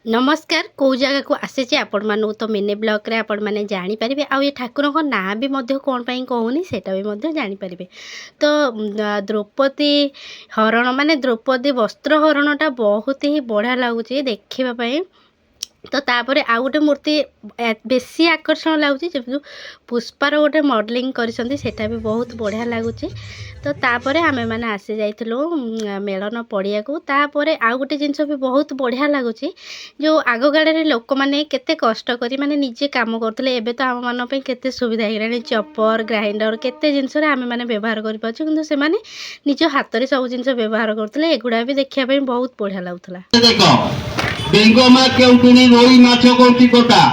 नमस्कार कौ जगह को आसी आपण मानू तो मिनी ब्लॉग रे आपण माने जानी परिबे आ ये ठाकुर को ना भी मध्य कोन पई कहूनी सेटा भी मध्य जानी परिबे। तो द्रौपदी हरण माने द्रौपदी वस्त्र हरणटा बहुत ही बढ़िया लगुच देखा पाई। तो तापर आउ गोटे मूर्ति बेसी आकर्षण लगुच जो पुष्पार गोटे मॉडलिंग करा भी बहुत बढ़िया लगुच। तो तापर आमे मैंने आसी जाइलु मेलन पड़िया को। तापर आउ गोटे जिनस भी बहुत बढ़िया लगुच जो आग गाड़े लोक मैंने केते कष्ट करी माने निजे काम करते एबे तो आम मान केते सुविधा हो चॉपर ग्राइंडर केते जिनस आमे मैंने व्यवहार कर पाछु किंतु से माने निज हाथ रे सब जिनस व्यवहार करते एगुड़ा भी देखिया पे बहुत बढ़िया लगुला। बेंगमा केउटुनी रोई माछ कोठी कोटा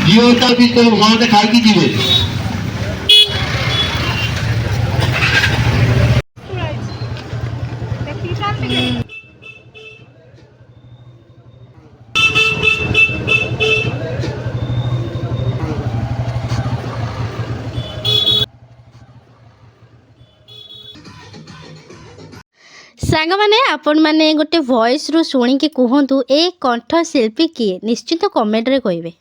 जीवता भी तो घंटे खाई जीवे सांग माने आपण माने गोटे वॉइस रु शुणी कि कहतु ए कंठ शिल्पी किए निश्चित कमेंट रे कहिबे।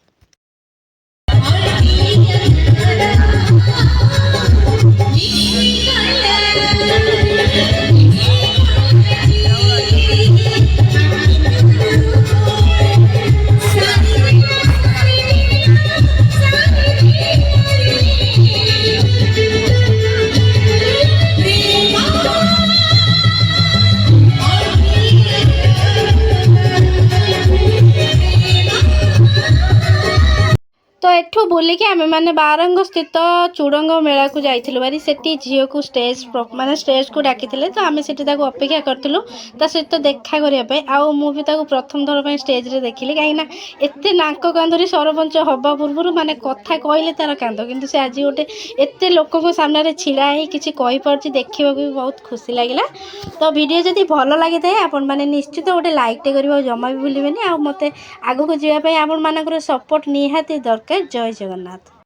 तो एठू बुलिकी आमे माने बारंग स्थित चूड़ंग मेला को जाइथिलु बारी सेठी झियो को स्टेज माने स्टेज को डाकिथिले। तो आमे सेठी ताको अपेक्षा करथिलु ता सहित देखा करिया पे आउ मु भी ताको प्रथम थर पे स्टेज रे देखिली काई ना एते नाक कांदरी सरपंच हबा पूर्वरु माने कथा कहले तार कांद किंतु से आज गोटे एते लोक को सामने रे छिड़ा ही किछि कहि परछि देखिबा भी बहुत खुशी लागिला। तो वीडियो जदी भलो लागि थाए आपण माने निश्चित गोटे लाइक टे करिबा जमा भी भूलिबेनी आ मते आगो को जिया पे आपण मानकर सपोर्ट निहाती दरकार। जय जगन्नाथ।